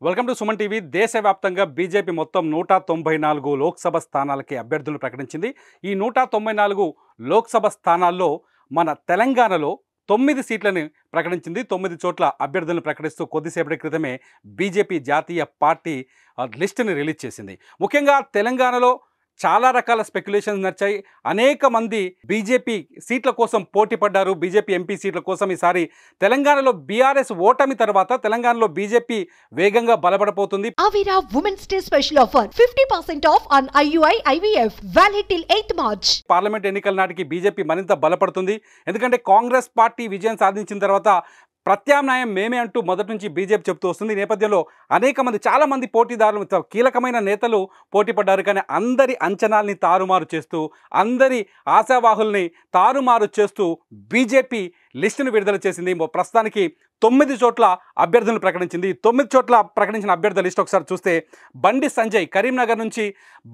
Welcome to Suman TV. దేశవ్యాప్తంగా BJP మొత్తం 194 లోక్సభ స్థానాలకి అభ్యర్థులను ప్రకటించింది. ఈ 194 లోక్సభ స్థానాల్లో మన తెలంగాణలో 9 సీట్లను ప్రకటించింది. 9 చోట్ల అభ్యర్థులను ప్రకటిస్తూ కొద్దిసేపటి క్రితమే బీజేపీ జాతీయ పార్టీ లిస్టుని రిలీజ్ చేసింది. ముఖ్యంగా తెలంగాణలో చాలా రకాల స్పెక్యులేషన్స్ నచ్చాయి. అనేక మంది బీజేపీ సీట్ల కోసం పోటీ పడ్డారు. బీజేపీ ఎంపీ సీట్ల కోసం ఈసారి తెలంగాణలో బీఆర్ఎస్ ఓటమి తర్వాత తెలంగాణలో బీజేపీ వేగంగా బలపడబోతుంది. Avira Women's Day special offer 50% off on IUI IVF valid till 8th March. Parliament ఎన్నికల నాటికి బీజేపీ మరింత బలపడుతుంది. ఎందుకంటే కాంగ్రెస్ పార్టీ విజయం సాధించిన తర్వాత ప్రత్యామ్నాయం మేమే అంటూ మొదటి నుంచి బీజేపీ చెప్తూ వస్తుంది. ఈ నేపథ్యంలో అనేక మంది చాలామంది పోటీదారులు కీలకమైన నేతలు పోటీ పడ్డారు. కానీ అందరి అంచనాల్ని తారుమారు చేస్తూ అందరి ఆశావాహుల్ని తారుమారు చేస్తూ బీజేపీ లిస్టును విడుదల చేసింది. ప్రస్తుతానికి 9 చోట్ల అభ్యర్థులను ప్రకటించింది. 9 చోట్ల ప్రకటించిన అభ్యర్థుల లిస్ట్ ఒకసారి చూస్తే బండి సంజయ్ కరీంనగర్ నుంచి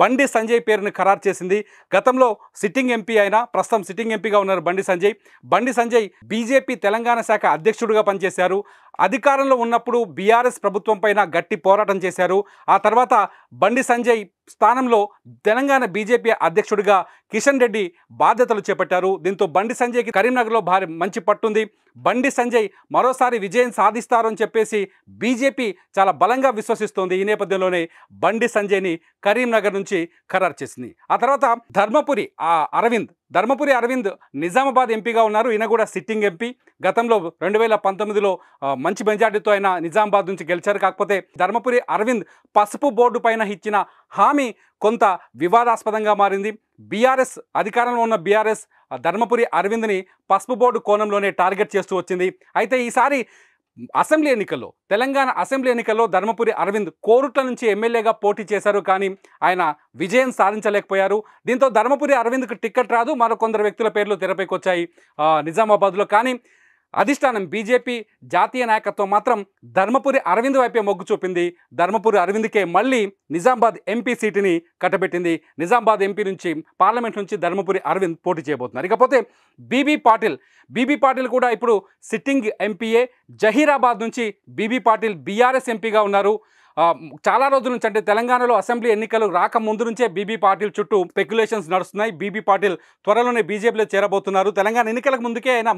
బండి సంజయ్ పేరును ఖరారు చేసింది. గతంలో సిట్టింగ్ ఎంపీ అయినా ప్రస్తుతం సిట్టింగ్ ఎంపీగా ఉన్నారు బండి సంజయ్. బండి సంజయ్ బీజేపీ తెలంగాణ శాఖ అధ్యక్షుడిగా పనిచేశారు. అధికారంలో ఉన్నప్పుడు బీఆర్ఎస్ ప్రభుత్వం పైన గట్టి పోరాటం చేశారు. ఆ తర్వాత బండి సంజయ్ స్థానంలో తెలంగాణ బీజేపీ అధ్యక్షుడిగా కిషన్ రెడ్డి బాధ్యతలు చేపట్టారు. దీంతో బండి సంజయ్కి కరీంనగర్లో మంచి పట్టుంది. బండి సంజయ్ మరోసారి విజయం సాధిస్తారు అని చెప్పేసి బీజేపీ చాలా బలంగా విశ్వసిస్తోంది. ఈ నేపథ్యంలోనే బండి సంజయ్ని కరీంనగర్ నుంచి ఖరారు చేసింది. ఆ తర్వాత ధర్మపురి అరవింద్ నిజామాబాద్ ఎంపీగా ఉన్నారు. ఈయన కూడా సిట్టింగ్ ఎంపీ. గతంలో 2019లో మంచి మెజార్టీతో ఆయన నిజామాబాద్ నుంచి గెలిచారు. కాకపోతే ధర్మపురి అరవింద్ పసుపు బోర్డు పైన ఇచ్చిన హామీ కొంత వివాదాస్పదంగా మారింది. బీఆర్ఎస్ అధికారంలో ఉన్న బీఆర్ఎస్ ధర్మపురి అరవింద్ని పసుపు బోర్డు కోణంలోనే టార్గెట్ చేస్తూ వచ్చింది. అయితే ఈసారి తెలంగాణ అసెంబ్లీ ఎన్నికల్లో ధర్మపురి అరవింద్ కోరుట్ల నుంచి ఎమ్మెల్యేగా పోటీ చేశారు. కానీ ఆయన విజయం సాధించలేకపోయారు. దీంతో ధర్మపురి అరవింద్కు టికెట్ రాదు. మరికొందరు వ్యక్తుల పేర్లు తెరపైకి వచ్చాయి నిజామాబాద్లో. కానీ అధిష్టానం బీజేపీ జాతీయ నాయకత్వం మాత్రం ధర్మపురి అరవింద్ వైపే మొగ్గు చూపింది. ధర్మపురి అరవింద్కే మళ్ళీ నిజామాబాద్ ఎంపీ సీటుని కట్టబెట్టింది. నిజామాబాద్ ఎంపీ నుంచి పార్లమెంట్ నుంచి ధర్మపురి అరవింద్ పోటీ చేయబోతున్నారు. ఇకపోతే బీబీ పాటిల్ కూడా ఇప్పుడు సిట్టింగ్ ఎంపీఏ. జహీరాబాద్ నుంచి బీబీ పాటిల్ బీఆర్ఎస్ ఎంపీగా ఉన్నారు. చాలా రోజుల నుంచి అంటే తెలంగాణలో అసెంబ్లీ ఎన్నికలు రాకముందు నుంచే బీబీ పాటిల్ చుట్టూ స్పెక్యులేషన్స్ నడుస్తున్నాయి. బీబీ పాటిల్ త్వరలోనే బీజేపీలో చేరబోతున్నారు. తెలంగాణ ఎన్నికలకు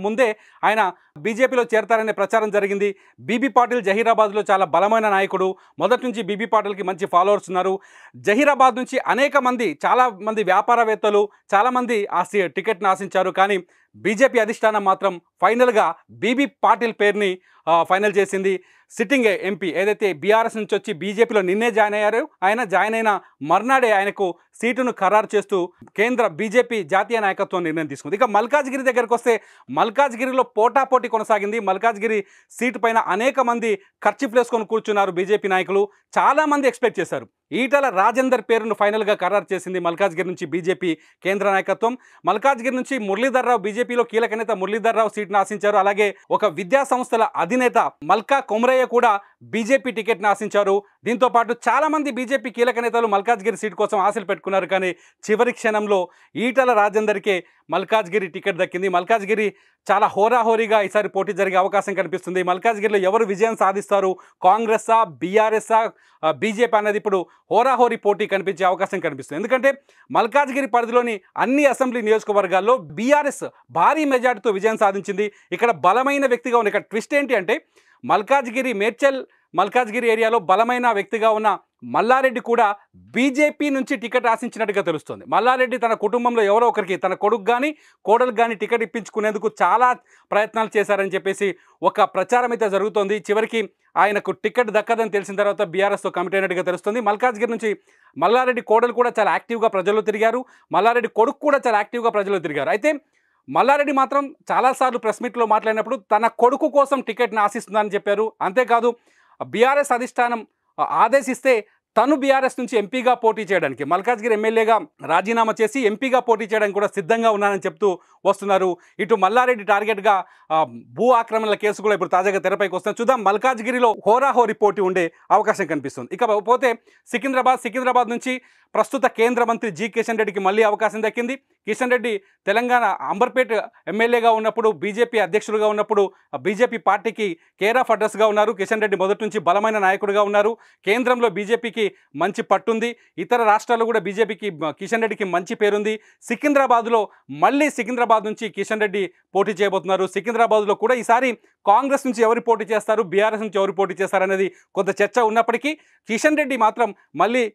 ముందే ఆయన బీజేపీలో చేరతారనే ప్రచారం జరిగింది. బీబీ పాటిల్ జహీరాబాద్లో చాలా బలమైన నాయకుడు. మొదటి నుంచి బీబీ పాటిల్కి మంచి ఫాలోవర్స్ ఉన్నారు. జహీరాబాద్ నుంచి చాలా మంది వ్యాపారవేత్తలు చాలామంది ఆ టికెట్ని ఆశించారు. కానీ బీజేపీ అధిష్టానం మాత్రం ఫైనల్గా బీబీ పాటిల్ పేరుని ఫైనల్ చేసింది. సిట్టింగ్ ఎంపీ ఏదైతే బీఆర్ఎస్ నుంచి వచ్చి బీజేపీలో నిన్నే జాయిన్ అయ్యారు, ఆయన జాయిన్ అయిన మర్నాడే ఆయనకు సీటును ఖరారు చేస్తూ కేంద్ర బీజేపీ జాతీయ నాయకత్వం నిర్ణయం తీసుకుంది. ఇక మల్కాజ్గిరి దగ్గరకు వస్తే మల్కాజ్గిరిలో పోటాపోటీ కొనసాగింది. మల్కాజ్గిరి సీటు పైన అనేక మంది ఖర్చీఫ్లు వేసుకొని కూర్చున్నారు బీజేపీ నాయకులు. చాలామంది ఎక్స్పెక్ట్ చేశారు. ఈటల రాజేందర్ పేరును ఫైనల్గా ఖరారు చేసింది మల్కాజ్గిరి నుంచి బీజేపీ కేంద్ర నాయకత్వం. మల్కాజ్గిరి నుంచి మురళీధర్ రావు బీజేపీలో కీలక నేత మురళీధర్ రావు సీట్ను ఆశించారు. అలాగే ఒక విద్యా సంస్థల అధినేత మల్కా కొమరయ్య కూడా బీజేపీ టికెట్ను ఆశించారు. దీంతో పాటు చాలామంది బీజేపీ కీలక నేతలు మల్కాజ్గిరి సీటు కోసం ఆశలు పెట్టుకున్నారు. కానీ చివరి క్షణంలో ఈటల రాజేందర్కే మల్కాజ్గిరి టికెట్ దక్కింది. మల్కాజ్గిరి చాలా హోరాహోరీగా ఈసారి పోటీ జరిగే అవకాశం కనిపిస్తుంది. మల్కాజ్గిరిలో ఎవరు విజయం సాధిస్తారు, కాంగ్రెస్సా బీఆర్ఎస్సా బీజేపీ అనేది ఇప్పుడు హోరాహోరీ పోటీ కనిపించే అవకాశం కనిపిస్తుంది. ఎందుకంటే మల్కాజ్గిరి పరిధిలోని అన్ని అసెంబ్లీ నియోజకవర్గాల్లో బీఆర్ఎస్ భారీ మెజార్టీతో విజయం సాధించింది. ఇక్కడ బలమైన వ్యక్తిగా ఉన్న ఇక్కడ ట్విస్ట్ ఏంటి అంటే మల్కాజ్గిరి ఏరియాలో బలమైన వ్యక్తిగా ఉన్న మల్లారెడ్డి కూడా బీజేపీ నుంచి టికెట్ ఆశించినట్టుగా తెలుస్తుంది. మల్లారెడ్డి తన కుటుంబంలో ఎవరో ఒకరికి తన కొడుకు కానీ కోడలకు కానీ టికెట్ ఇప్పించుకునేందుకు చాలా ప్రయత్నాలు చేశారని చెప్పేసి ఒక ప్రచారం అయితే జరుగుతోంది. చివరికి ఆయనకు టికెట్ దక్కదని తెలిసిన తర్వాత బీఆర్ఎస్తో కమిట్ అయినట్టుగా తెలుస్తుంది. మల్కాజ్గిరి నుంచి మల్లారెడ్డి కోడలు కూడా చాలా యాక్టివ్గా ప్రజల్లో తిరిగారు. మల్లారెడ్డి కొడుకు కూడా చాలా యాక్టివ్గా ప్రజల్లో తిరిగారు. అయితే మల్లారెడ్డి మాత్రం చాలాసార్లు ప్రెస్ మీట్లో మాట్లాడినప్పుడు తన కొడుకు కోసం టికెట్ని ఆశిస్తుందని చెప్పారు. అంతేకాదు బీఆర్ఎస్ అధిష్టానం ఆదేశిస్తే తను బీఆర్ఎస్ నుంచి ఎంపీగా పోటీ చేయడానికి మల్కాజ్గిరి ఎమ్మెల్యేగా రాజీనామా చేసి ఎంపీగా పోటీ చేయడానికి కూడా సిద్ధంగా ఉన్నానని చెప్తూ వస్తున్నారు. ఇటు మల్లారెడ్డి టార్గెట్గా భూ ఆక్రమణల కేసు కూడా ఇప్పుడు తాజాగా తెరపైకి వస్తుంది. చూద్దాం, మల్కాజ్గిరిలో హోరాహోరీ పోటీ ఉండే అవకాశం కనిపిస్తుంది. ఇక పోతే సికింద్రాబాద్ నుంచి ప్రస్తుత కేంద్ర మంత్రి జి కిషన్ రెడ్డికి మళ్ళీ అవకాశం దక్కింది. కిషన్ రెడ్డి తెలంగాణ అంబర్పేట్ ఎమ్మెల్యేగా ఉన్నప్పుడు, బీజేపీ అధ్యక్షుడిగా ఉన్నప్పుడు బీజేపీ పార్టీకి కేర్ ఆఫ్ అడ్రస్గా ఉన్నారు. కిషన్ రెడ్డి మొదటి నుంచి బలమైన నాయకుడిగా ఉన్నారు. కేంద్రంలో బీజేపీకి మంచి పట్టుంది. ఇతర రాష్ట్రాల్లో కూడా బీజేపీకి కిషన్ రెడ్డికి మంచి పేరుంది. సికింద్రాబాద్ నుంచి కిషన్ రెడ్డి పోటీ చేయబోతున్నారు. సికింద్రాబాద్లో కూడా ఈసారి కాంగ్రెస్ నుంచి ఎవరు పోటీ చేస్తారు, బీఆర్ఎస్ నుంచి ఎవరు పోటీ చేస్తారనేది కొంత చర్చ ఉన్నప్పటికీ కిషన్ రెడ్డి మాత్రం మళ్ళీ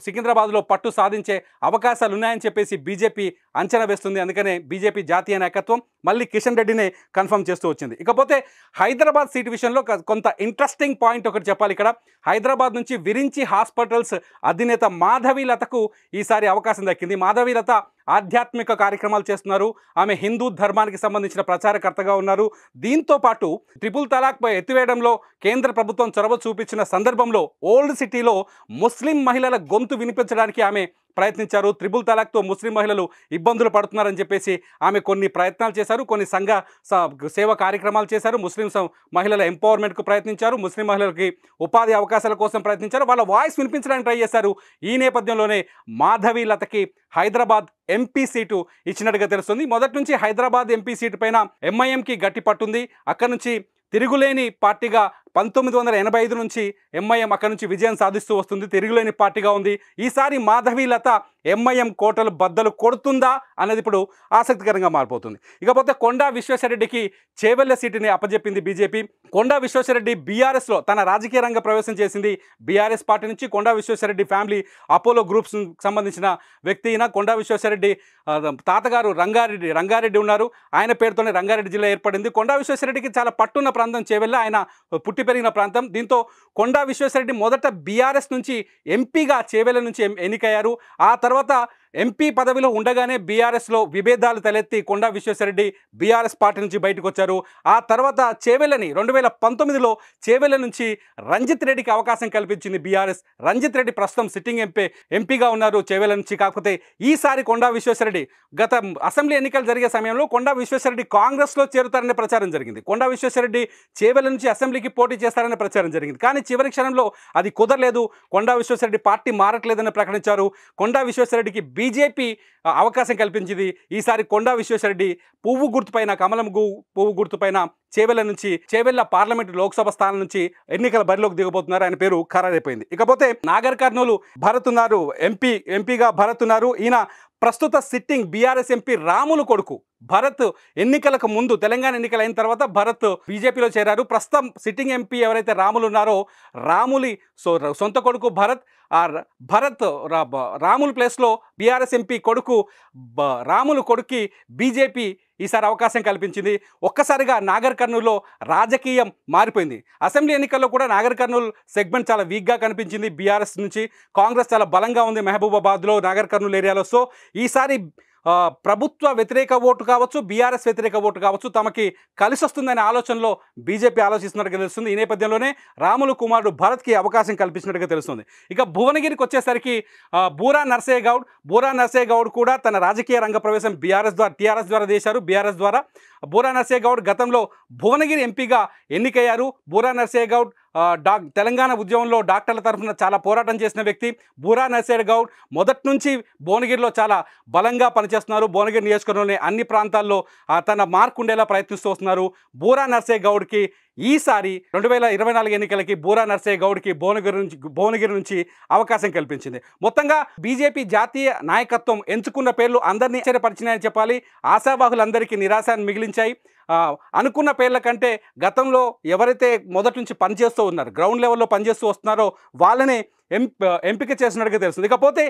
సికింద్రాబాద్లో పట్టు సాధించే అవకాశాలు ఉన్నాయని చెప్పేసి బీజేపీ అంచనా వేస్తుంది. అందుకనే బీజేపీ జాతీయ నాయకత్వం మళ్ళీ కిషన్ రెడ్డినే కన్ఫర్మ్ చేస్తూ వచ్చింది. ఇకపోతే హైదరాబాద్ సీటు విషయంలో కొంత ఇంట్రెస్టింగ్ పాయింట్ ఒకటి చెప్పాలి. ఇక్కడ హైదరాబాద్ నుంచి విరించి హాస్పిటల్స్ అధినేత మాధవీలతకు ఈసారి అవకాశం దక్కింది. మాధవీలత ఆధ్యాత్మిక కార్యక్రమాలు చేస్తున్నారు. ఆమె హిందూ ధర్మానికి సంబంధించిన ప్రచారకర్తగా ఉన్నారు. దీంతో పాటు ట్రిపుల్ తలాక్పై ఎత్తివేయడంలో కేంద్ర ప్రభుత్వం చొరవ చూపించిన సందర్భంలో ఓల్డ్ సిటీలో ముస్లిం మహిళల గొంతు వినిపించడానికి ఆమె ప్రయత్నించారు. త్రిపుల్ తలాక్తో ముస్లిం మహిళలు ఇబ్బందులు పడుతున్నారని చెప్పేసి ఆమె కొన్ని ప్రయత్నాలు చేశారు. కొన్ని సంఘ సేవ కార్యక్రమాలు చేశారు. ముస్లిం మహిళల ఎంపవర్మెంట్కు ప్రయత్నించారు. ముస్లిం మహిళలకి ఉపాధి అవకాశాల కోసం ప్రయత్నించారు. వాళ్ళ వాయిస్ వినిపించడానికి ట్రై చేశారు. ఈ నేపథ్యంలోనే మాధవీలతకి హైదరాబాద్ ఎంపీ సీటు ఇచ్చినట్టుగా తెలుస్తుంది. మొదటి నుంచి హైదరాబాద్ ఎంపీ సీటు పైన ఎంఐఎంకి గట్టి పట్టుంది. అక్కడి నుంచి తిరుగులేని పార్టీగా 1985 నుంచి ఎంఐఎం అక్కడి నుంచి విజయం సాధిస్తూ వస్తుంది. తిరుగులేని పార్టీగా ఉంది. ఈసారి మాధవీలత ఎంఐఎం కోటలు బద్దలు కొడుతుందా అనేది ఇప్పుడు ఆసక్తికరంగా మారిపోతుంది. ఇకపోతే కొండా విశ్వేశ్వరరెడ్డికి చేవెళ్ల సీటుని అప్పజెప్పింది బీజేపీ. కొండా విశ్వేశ్వరరెడ్డి బీఆర్ఎస్లో తన రాజకీయ రంగ ప్రవేశం చేసింది బీఆర్ఎస్ పార్టీ నుంచి. కొండా విశ్వేశ్వరరెడ్డి ఫ్యామిలీ అపోలో గ్రూప్స్ సంబంధించిన వ్యక్తి. అయినా కొండా విశ్వేశ్వరరెడ్డి తాతగారు రంగారెడ్డి ఉన్నారు. ఆయన పేరుతోనే రంగారెడ్డి జిల్లా ఏర్పడింది. కొండా విశ్వేశ్వరరెడ్డికి చాలా పట్టున్న ప్రాంతం చేవెళ్ల, ఆయన పుట్టి పెరిగిన ప్రాంతం. దీంతో కొండా విశ్వేశ్వరరెడ్డి మొదట బీఆర్ఎస్ నుంచి ఎంపీగా చేవెళ్ల నుంచి ఎన్నికయ్యారు. ఆ తర్వాత ఎంపీ పదవిలో ఉండగానే బీఆర్ఎస్లో విభేదాలు తలెత్తి కొండా విశ్వేశ్వరరెడ్డి బీఆర్ఎస్ పార్టీ నుంచి బయటకు వచ్చారు. ఆ తర్వాత చేవెళ్ళని 2019లో చేవెళ్ళ నుంచి రంజిత్ రెడ్డికి అవకాశం కల్పించింది బీఆర్ఎస్. రంజిత్ రెడ్డి ప్రస్తుతం సిట్టింగ్ ఎంపీగా ఉన్నారు చేవెళ్ళ నుంచి. కాకపోతే ఈసారి కొండా విశ్వేశ్వరరెడ్డి గత అసెంబ్లీ ఎన్నికలు జరిగే సమయంలో కొండా విశ్వేశ్వరరెడ్డి కాంగ్రెస్లో చేరుతారనే ప్రచారం జరిగింది. కొండా విశ్వేశ్వరరెడ్డి చేవెళ్ళ నుంచి అసెంబ్లీకి పోటీ చేస్తారనే ప్రచారం జరిగింది. కానీ చివరి క్షణంలో అది కుదరలేదు. కొండా విశ్వేశ్వరరెడ్డి పార్టీ మారట్లేదని ప్రకటించారు. కొండా విశ్వేశ్వరరెడ్డికి బీజేపీ అవకాశం కల్పించింది. ఈసారి కొండా విశ్వేశ్వరరెడ్డి పువ్వు గుర్తుపైన, కమలం పువ్వు గుర్తుపైన చేవెళ్ళ పార్లమెంటు లోక్సభ స్థానం నుంచి ఎన్నికల బరిలోకి దిగబోతున్నారు. ఆయన పేరు ఖరారైపోయింది. ఇకపోతే నాగర్ కర్నూలు భరత్ ఉన్నారు, ఎంపీగా భరత్ ఉన్నారు. ఈయన ప్రస్తుత సిట్టింగ్ బీఆర్ఎస్ ఎంపీ రాములు కొడుకు. భరత్ ఎన్నికలకు ముందు, తెలంగాణ ఎన్నికలు అయిన తర్వాత భరత్ బీజేపీలో చేరారు. ప్రస్తుతం సిట్టింగ్ ఎంపీ ఎవరైతే రాములు ఉన్నారో, రాములి సొంత కొడుకు భరత్. రాములు ప్లేస్లో బీఆర్ఎస్ ఎంపీ కొడుకు రాములు కొడుక్కి బీజేపీ ఈసారి అవకాశం కల్పించింది. ఒక్కసారిగా నాగర్ కర్నూలులో రాజకీయం మారిపోయింది. అసెంబ్లీ ఎన్నికల్లో కూడా నాగర్ కర్నూలు సెగ్మెంట్ చాలా వీక్గా కనిపించింది బీఆర్ఎస్ నుంచి. కాంగ్రెస్ చాలా బలంగా ఉంది మహబూబాబాద్లో, నాగర్ కర్నూలు ఏరియాలో. సో ఈసారి ప్రభుత్వ వ్యతిరేక ఓటు కావచ్చు, బీఆర్ఎస్ వ్యతిరేక ఓటు కావచ్చు, తమకి కలిసి వస్తుందనే ఆలోచనలో బీజేపీ ఆలోచిస్తున్నట్టుగా తెలుస్తుంది. ఈ నేపథ్యంలోనే రాములు కుమారుడు భరత్కి అవకాశం కల్పించినట్టుగా తెలుస్తుంది. ఇక భువనగిరికి వచ్చేసరికి బూరా నర్సయ్య గౌడ్ కూడా తన రాజకీయ రంగ ప్రవేశం టీఆర్ఎస్ ద్వారా చేశారు. బీఆర్ఎస్ ద్వారా బూరా నర్సయ్య గౌడ్ గతంలో భువనగిరి ఎంపీగా ఎన్నికయ్యారు. బూరా నర్సయ్య గౌడ్ తెలంగాణ ఉద్యమంలో డాక్టర్ల తరఫున చాలా పోరాటం చేసిన వ్యక్తి. బూరా నర్సయ్య గౌడ్ మొదటి నుంచి భువనగిరిలో చాలా బలంగా పనిచేస్తున్నారు. భువనగిరి నియోజకవర్గంలోని అన్ని ప్రాంతాల్లో తన మార్కు ఉండేలా ప్రయత్నిస్తూ వస్తున్నారు. బూరా నర్సయ్య గౌడ్కి ఈసారి 2024 ఎన్నికలకి బూరా నర్సయ్య గౌడ్కి భువనగిరి నుంచి అవకాశం కల్పించింది. మొత్తంగా బీజేపీ జాతీయ నాయకత్వం ఎంచుకున్న పేర్లు అందరినీ ఆశ్చర్యపరిచినాయని చెప్పాలి. ఆశావాహులందరికీ నిరాశను మిగిలించాయి. అనుకున్న పేర్ల కంటే గతంలో ఎవరైతే మొదటి నుంచి పనిచేస్తూ ఉన్నారు, గ్రౌండ్ లెవెల్లో పనిచేస్తూ వస్తున్నారో వాళ్ళనే ఎంపిక చేసినట్టుగా తెలుస్తుంది. ఇకపోతే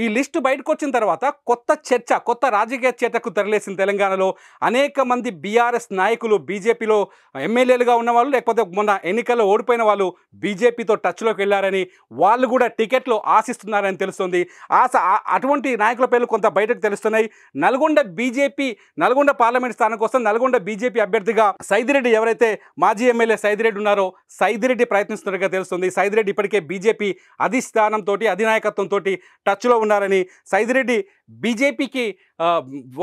ఈ లిస్టు బయటకు వచ్చిన తర్వాత కొత్త రాజకీయ చర్చకు తెరలేసింది తెలంగాణలో. అనేక మంది బీఆర్ఎస్ నాయకులు బీజేపీలో ఎమ్మెల్యేలుగా ఉన్నవాళ్ళు, లేకపోతే మొన్న ఎన్నికల్లో ఓడిపోయిన వాళ్ళు బీజేపీతో టచ్లోకి వెళ్ళారని, వాళ్ళు కూడా టికెట్లు ఆశిస్తున్నారని తెలుస్తుంది. అటువంటి నాయకుల పేర్లు కొంత బయటకు తెలుస్తున్నాయి. నల్గొండ పార్లమెంట్ స్థానం కోసం నల్గొండ బీజేపీ అభ్యర్థిగా సైదిరెడ్డి, ఎవరైతే మాజీ ఎమ్మెల్యే సైదిరెడ్డి ఉన్నారో, సైదిరెడ్డి ప్రయత్నిస్తున్నట్టుగా తెలుస్తుంది. సైదిరెడ్డి ఇప్పటికే బీజేపీ అధిష్టానంతో అధినాయకత్వంతో టచ్లో ఉన్నారని, సైదిరెడ్డి బీజేపీకి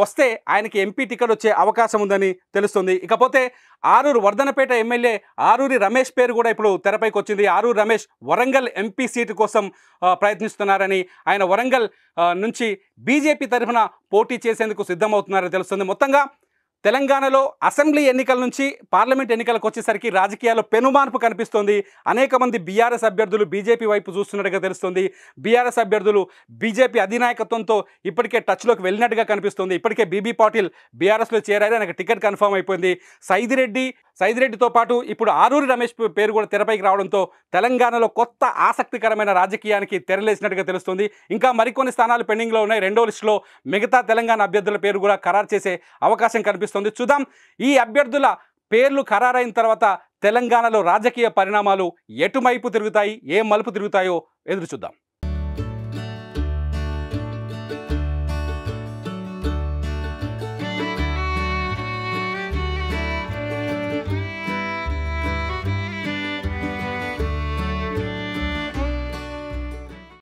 వస్తే ఆయనకి ఎంపీ టికెట్ వచ్చే అవకాశం ఉందని తెలుస్తుంది. ఇకపోతే ఆరూరు వర్ధనపేట ఎమ్మెల్యే ఆరూరి రమేష్ పేరు కూడా ఇప్పుడు తెరపైకి వచ్చింది. ఆరూరి రమేష్ వరంగల్ ఎంపీ సీటు కోసం ప్రయత్నిస్తున్నారని, ఆయన వరంగల్ నుంచి బీజేపీ తరఫున పోటీ చేసేందుకు సిద్ధమవుతున్నారని తెలుస్తుంది. మొత్తంగా తెలంగాణలో అసెంబ్లీ ఎన్నికల నుంచి పార్లమెంట్ ఎన్నికలకు వచ్చేసరికి రాజకీయాల్లో పెనుమార్పు కనిపిస్తోంది. అనేక మంది బీఆర్ఎస్ అభ్యర్థులు బీజేపీ వైపు చూస్తున్నట్టుగా తెలుస్తుంది. బీఆర్ఎస్ అభ్యర్థులు బీజేపీ అధినాయకత్వంతో ఇప్పటికే టచ్లోకి వెళ్ళినట్టుగా కనిపిస్తుంది. ఇప్పటికే బీబీ పాటిల్ బీఆర్ఎస్లో చేరారు, ఆయనకు టికెట్ కన్ఫర్మ్ అయిపోయింది. సైదిరెడ్డితో పాటు ఇప్పుడు ఆరూరి రమేష్ పేరు కూడా తెరపైకి రావడంతో తెలంగాణలో కొత్త ఆసక్తికరమైన రాజకీయానికి తెరలేసినట్టుగా తెలుస్తుంది. ఇంకా మరికొన్ని స్థానాలు పెండింగ్లో ఉన్నాయి. రెండో లిస్టులో మిగతా తెలంగాణ అభ్యర్థుల పేరు కూడా ఖరారు చేసే అవకాశం కనిపిస్తుంది. చూద్దాం ఈ అభ్యర్థుల పేర్లు ఖరారైన తర్వాత తెలంగాణలో రాజకీయ పరిణామాలు ఎటువైపు తిరుగుతాయి, ఏ మలుపు తిరుగుతాయో ఎదురు చూద్దాం.